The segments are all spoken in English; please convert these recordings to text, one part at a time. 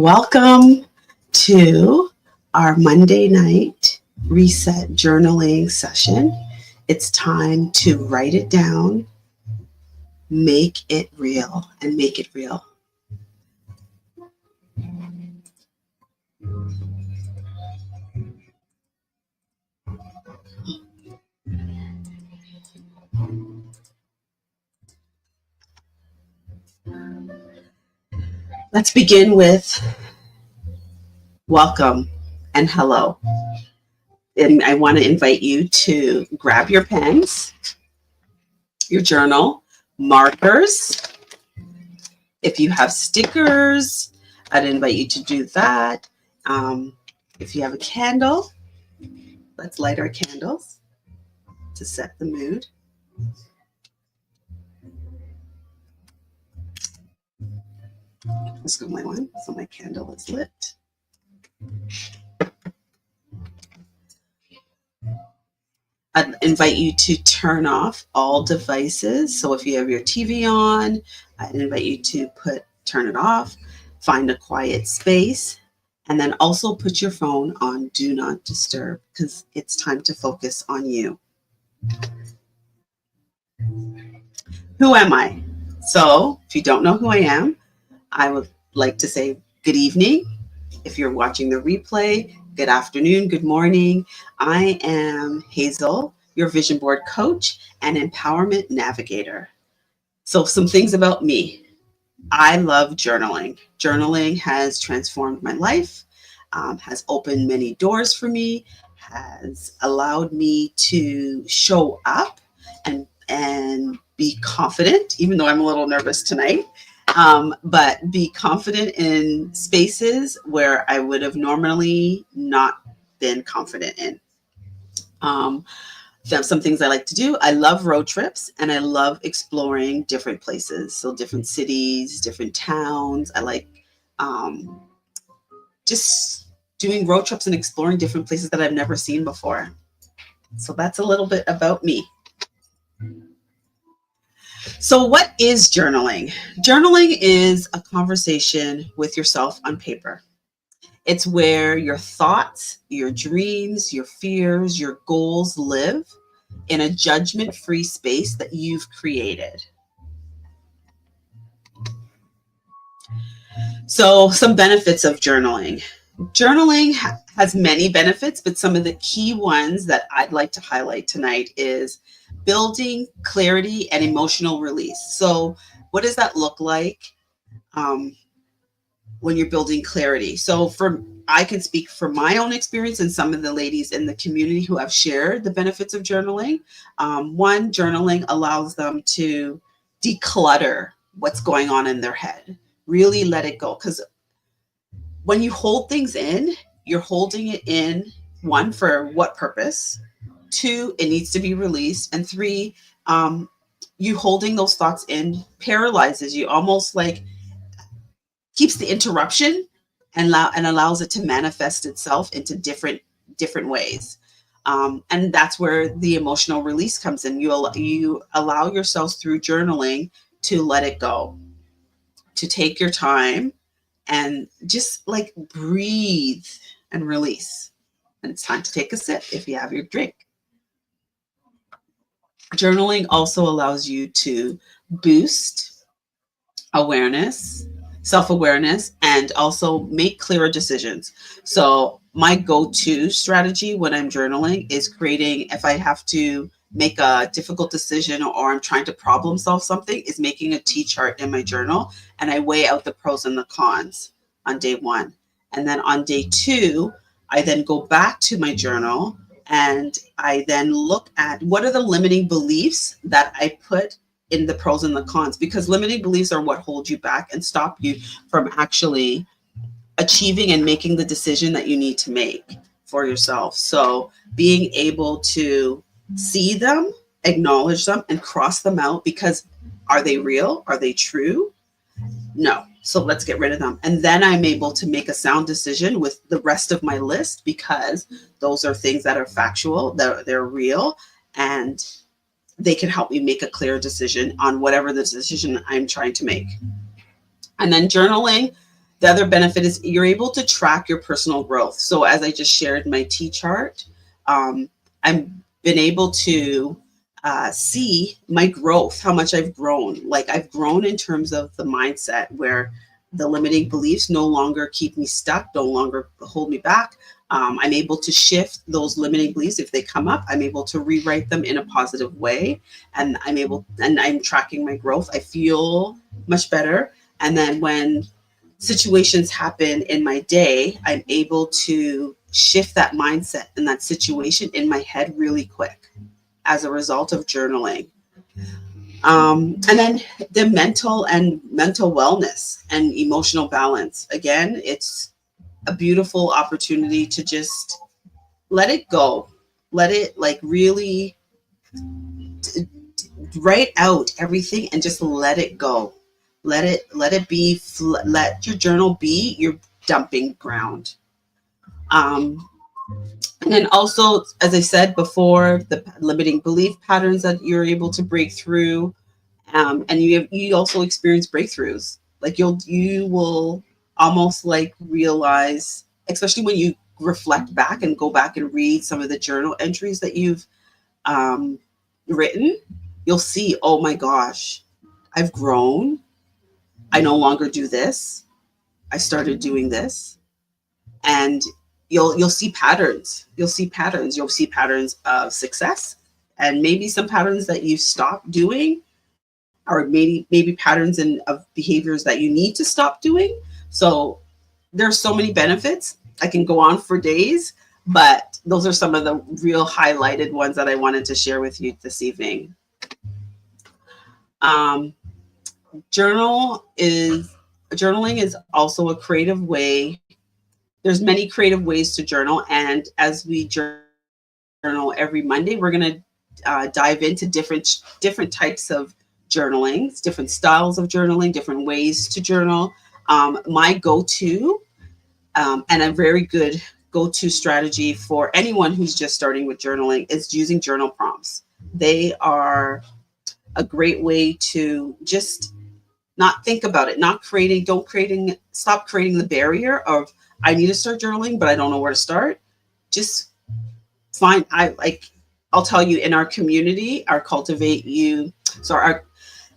Welcome to our Monday night reset journaling session. It's time to write it down, make it real, and make it real. Let's begin with welcome and hello. And I want to invite you to grab your pens, your journal, markers. If you have stickers, I'd invite you to do that. If you have a candle, let's light our candles to set the mood. Let's go my one, so my candle is lit. I'd invite you to turn off all devices. So if you have your TV on, I'd invite you to turn it off, find a quiet space, and then also put your phone on do not disturb because it's time to focus on you. Who am I? So if you don't know who I am, I would like to say good evening. If you're watching the replay, good afternoon, good morning. I am Hazel, your vision board coach and empowerment navigator. So some things about me. I love journaling. Journaling has transformed my life, has opened many doors for me, has allowed me to show up and be confident, even though I'm a little nervous tonight. But be confident in spaces where I would have normally not been confident in. Some things I like to do. I love road trips and I love exploring different places. So different cities, different towns. I like just doing road trips and exploring different places that I've never seen before. So that's a little bit about me. So what is journaling? Journaling is a conversation with yourself on paper. It's where your thoughts, your dreams, your fears, your goals live in a judgment-free space that you've created. So some benefits of journaling. Journaling has many benefits, but some of the key ones that I'd like to highlight tonight is building clarity and emotional release. So what does that look like when you're building clarity? So I can speak from my own experience and some of the ladies in the community who have shared the benefits of journaling. One, journaling allows them to declutter what's going on in their head, really let it go. Because when you hold things in, you're holding it in, one, for what purpose? Two, it needs to be released. And three, you holding those thoughts in paralyzes you, almost like keeps the interruption and allows it to manifest itself into different ways. And that's where the emotional release comes in. You allow yourselves through journaling to let it go, to take your time and just like breathe and release. And it's time to take a sip if you have your drink. Journaling also allows you to boost awareness, self-awareness, and also make clearer decisions. So my go-to strategy when I'm journaling is creating, if I have to make a difficult decision or I'm trying to problem solve something, is making a T-chart in my journal, and I weigh out the pros and the cons on day one. And then on day two, I then go back to my journal and I then look at what are the limiting beliefs that I put in the pros and the cons, because limiting beliefs are what hold you back and stop you from actually achieving and making the decision that you need to make for yourself. So being able to see them, acknowledge them, and cross them out, because are they real? Are they true? No. So let's get rid of them. And then I'm able to make a sound decision with the rest of my list, because those are things that are factual, they're real, and they can help me make a clear decision on whatever the decision I'm trying to make. And then journaling The other benefit is you're able to track your personal growth. So as I just shared my T chart, I've been able to see my growth, how much I've grown. Like I've grown in terms of the mindset where the limiting beliefs no longer keep me stuck, no longer hold me back. I'm able to shift those limiting beliefs. If they come up, I'm able to rewrite them in a positive way. And I'm tracking my growth. I feel much better. And then when situations happen in my day, I'm able to shift that mindset and that situation in my head really quick as a result of journaling. And then the mental wellness and emotional balance. Again, it's a beautiful opportunity to just let it go. Let it like really write out everything and just let it go. Let it be, let your journal be your dumping ground. And then also, as I said before, the limiting belief patterns that you're able to break through. And you also experience breakthroughs. Like you will almost like realize, especially when you reflect back and go back and read some of the journal entries that you've written, you'll see, oh my gosh, I've grown. I no longer do this. I started doing this. And you'll see patterns. You'll see patterns. You'll see patterns of success and maybe some patterns that you stopped doing, or maybe patterns of behaviors that you need to stop doing. So there's so many benefits. I can go on for days, but those are some of the real highlighted ones that I wanted to share with you this evening. Journaling is also a creative way. There's many creative ways to journal, and as we journal every Monday, we're going to dive into different types of journaling, different styles of journaling, different ways to journal. My go-to and a very good go-to strategy for anyone who's just starting with journaling is using journal prompts. They are a great way to just not think about it, stop creating the barrier of, I need to start journaling, but I don't know where to start. Just find, I'll tell you, in our community, our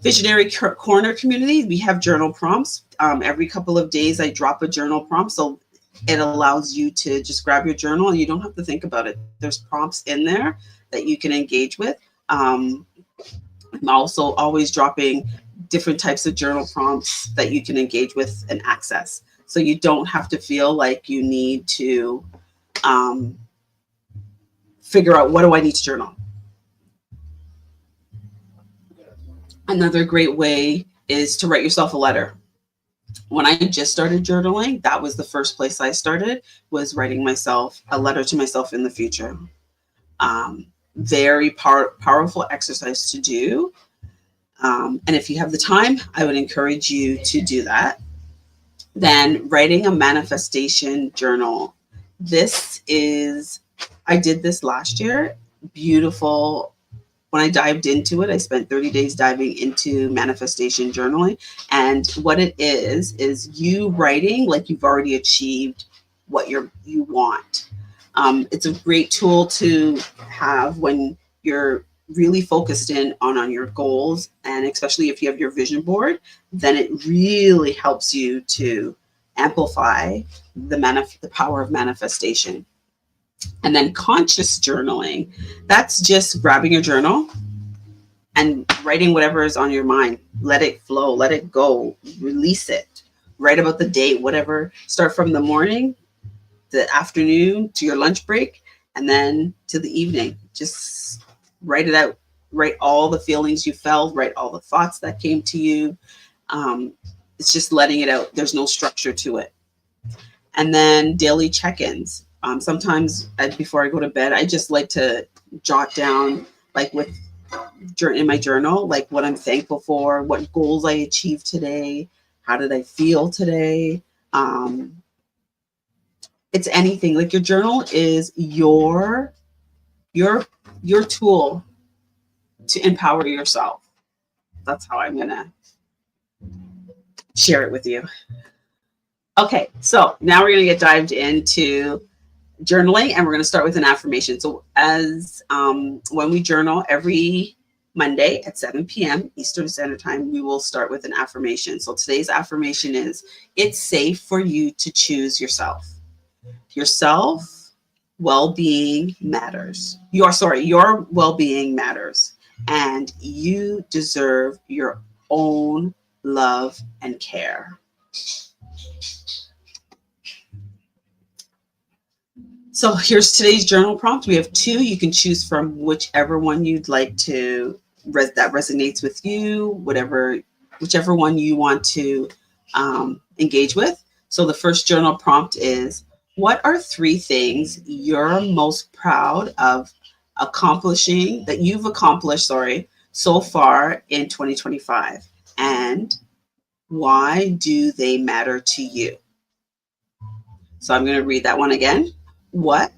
Visionary Corner community, we have journal prompts. Every couple of days, I drop a journal prompt. So it allows you to just grab your journal and you don't have to think about it. There's prompts in there that you can engage with. I'm also always dropping different types of journal prompts that you can engage with and access. So you don't have to feel like you need to figure out, what do I need to journal? Another great way is to write yourself a letter. When I just started journaling, that was the first place I started, was writing myself a letter to myself in the future. Very powerful exercise to do. And if you have the time, I would encourage you to do that. Then writing a manifestation journal. I did this last year. Beautiful. When I dived into it, I spent 30 days diving into manifestation journaling. And what it is you writing like you've already achieved what you want. It's a great tool to have when you're really focused in on your goals, and especially if you have your vision board, then it really helps you to amplify the power of manifestation. And then conscious journaling, that's just grabbing your journal and writing whatever is on your mind. Let it flow, let it go, release it. Write about the day, whatever. Start from the morning, the afternoon, to your lunch break, and then to the evening. Just write it out. Write all the feelings you felt, write all the thoughts that came to you. It's just letting it out. There's no structure to it. And then daily check-ins. Sometimes before I go to bed, I just like to jot down, like in my journal, like what I'm thankful for, what goals I achieved today, how did I feel today. It's anything. Like, your journal is your tool to empower yourself. That's how I'm gonna share it with you. Okay, so now we're going to get dived into journaling, and we're going to start with an affirmation. So, as when we journal every Monday at 7 p.m. Eastern Standard Time, we will start with an affirmation. So, today's affirmation is: it's safe for you to choose yourself. Yourself well-being matters. Your well-being matters, and you deserve your own love and care. So here's today's journal prompt. We have two. You can choose from whichever one you'd like to that resonates with you, whichever one you want to engage with. So the first journal prompt is: what are three things you're most proud of that you've accomplished, so far in 2025, and why do they matter to you? So I'm going to read that one again. What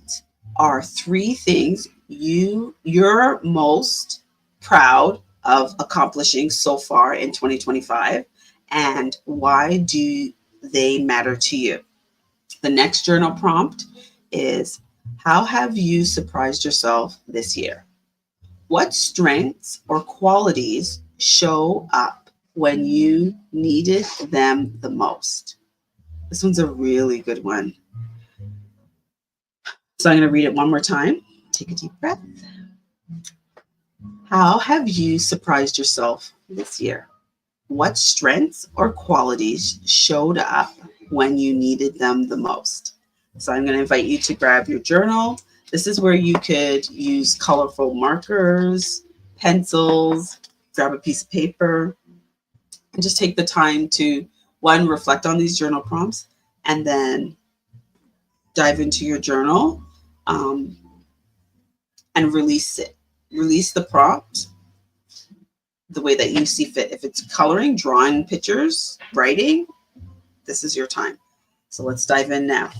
are three things you're most proud of accomplishing so far in 2025, and why do they matter to you? The next journal prompt is: how have you surprised yourself this year? What strengths or qualities show up when you needed them the most? This one's a really good one. So I'm going to read it one more time. Take a deep breath. How have you surprised yourself this year? What strengths or qualities showed up when you needed them the most? So I'm going to invite you to grab your journal. This is where you could use colorful markers, pencils, grab a piece of paper, and just take the time to, one, reflect on these journal prompts, and then dive into your journal um, and release it. Release the prompt the way that you see fit. If it's coloring, drawing pictures, writing, this is your time. So let's dive in now.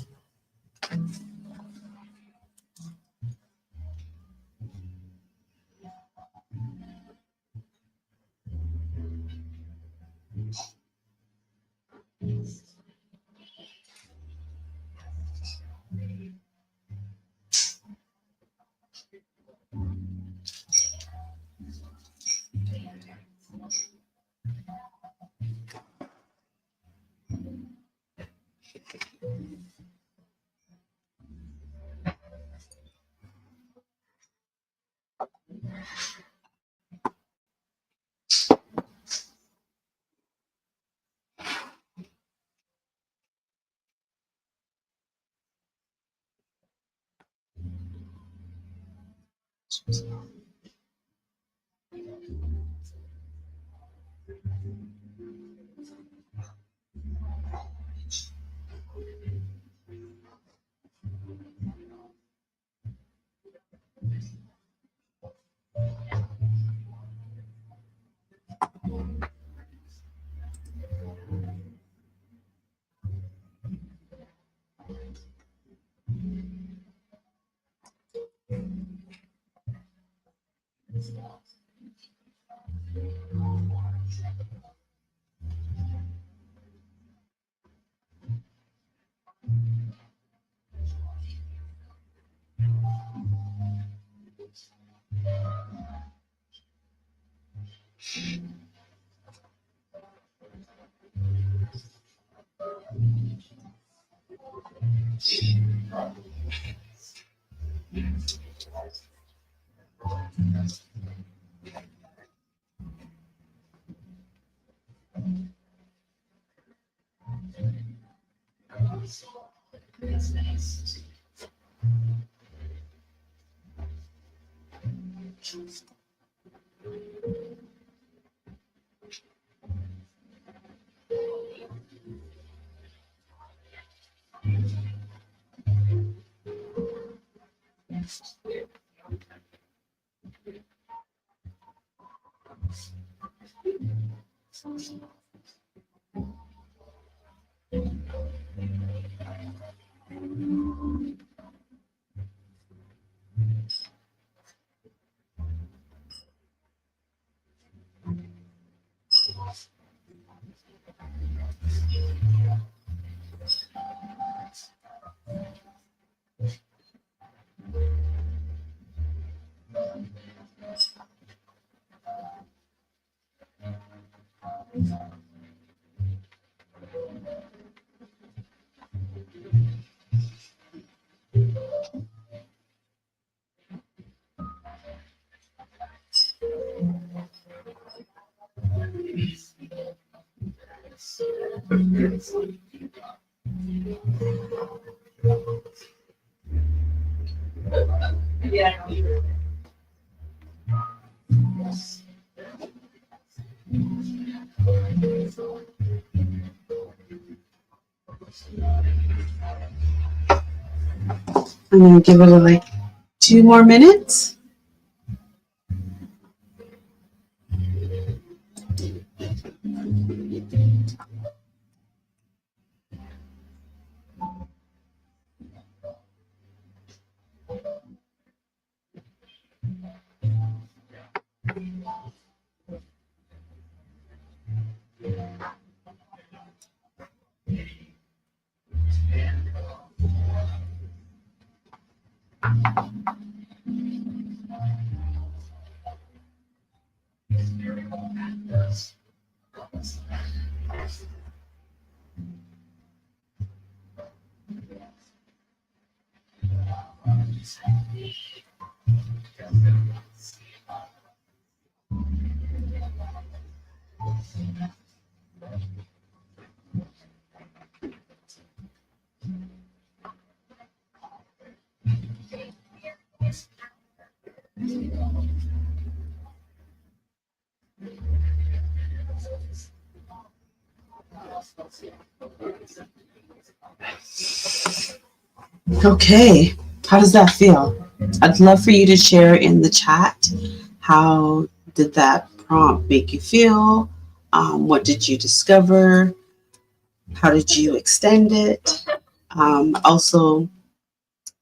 I'm going to give it like 2 more minutes. Okay, how does that feel? I'd love for you to share in the chat. How did that prompt make you feel? What did you discover? How did you extend it? Also,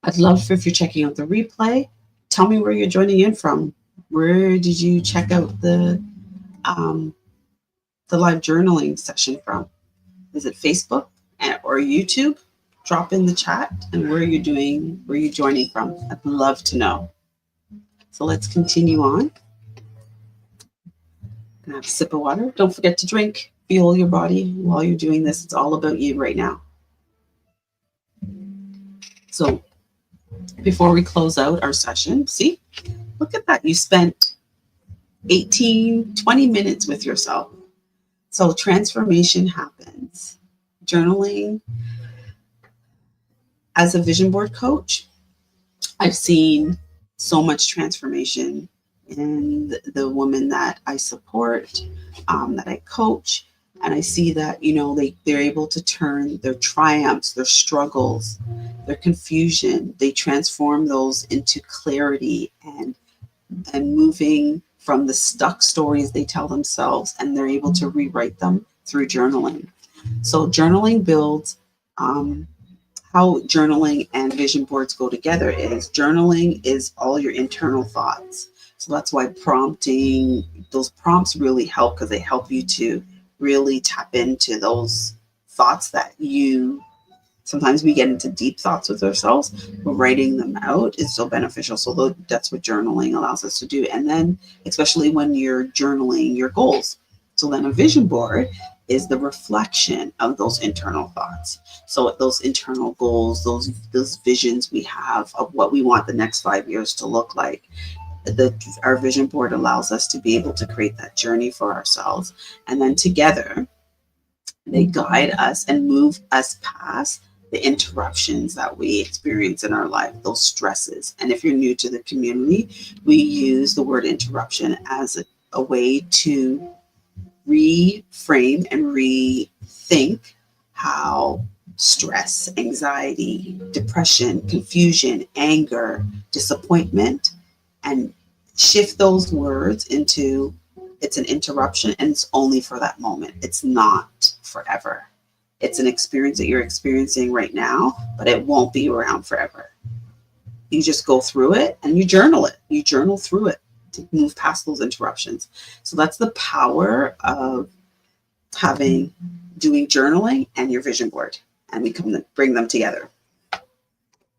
I'd love for if you're checking out the replay, tell me where you're joining in from. Where did you check out the live journaling session from? Is it Facebook or YouTube? Drop in the chat and where you're joining from. I'd love to know. So let's continue on. Gonna have a sip of water. Don't forget to drink. Fuel your body while you're doing this. It's all about you right now. So before we close out our session, see, look at that. You spent 18, 20 minutes with yourself. So transformation happens. Journaling. As a vision board coach, I've seen so much transformation in the women that I support, that I coach. And I see that, they're able to turn their triumphs, their struggles, their confusion, they transform those into clarity and moving from the stuck stories they tell themselves, and they're able to rewrite them through journaling. So journaling builds, how journaling and vision boards go together is journaling is all your internal thoughts. So that's why those prompts really help, because they help you to really tap into those thoughts that sometimes we get into deep thoughts with ourselves, but writing them out is so beneficial. So that's what journaling allows us to do. And then, especially when you're journaling your goals. So then a vision board is the reflection of those internal thoughts. So those internal goals, those visions we have of what we want the next 5 years to look like. Our vision board allows us to be able to create that journey for ourselves. And then together, they guide us and move us past the interruptions that we experience in our life, those stresses. And if you're new to the community, we use the word interruption as a way to reframe and rethink how stress, anxiety, depression, confusion, anger, disappointment, and shift those words into it's an interruption and it's only for that moment. It's not forever. It's an experience that you're experiencing right now, but it won't be around forever. You just go through it and you journal it. You journal through it to move past those interruptions. So that's the power of doing journaling and your vision board. And we bring them together,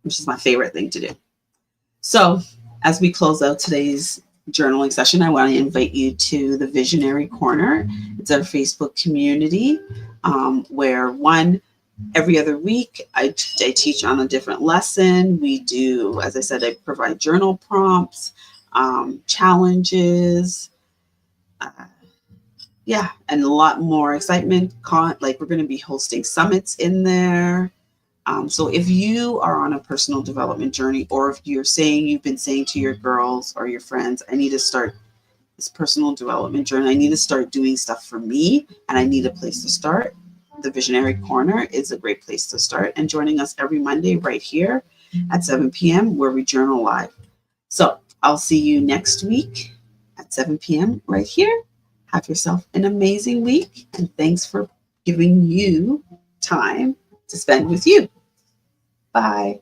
which is my favorite thing to do. So as we close out today's journaling session, I want to invite you to the Visionary Corner. It's our Facebook community where every other week I teach on a different lesson. We do, as I said, I provide journal prompts, challenges, Yeah, and a lot more excitement. Like we're going to be hosting summits in there. So if you are on a personal development journey, or if you've been saying to your girls or your friends, I need to start this personal development journey. I need to start doing stuff for me, and I need a place to start. The Visionary Corner is a great place to start, and joining us every Monday right here at 7 p.m. where we journal live. So I'll see you next week at 7 p.m. right here. Have yourself an amazing week, and thanks for giving you time to spend with you. Bye.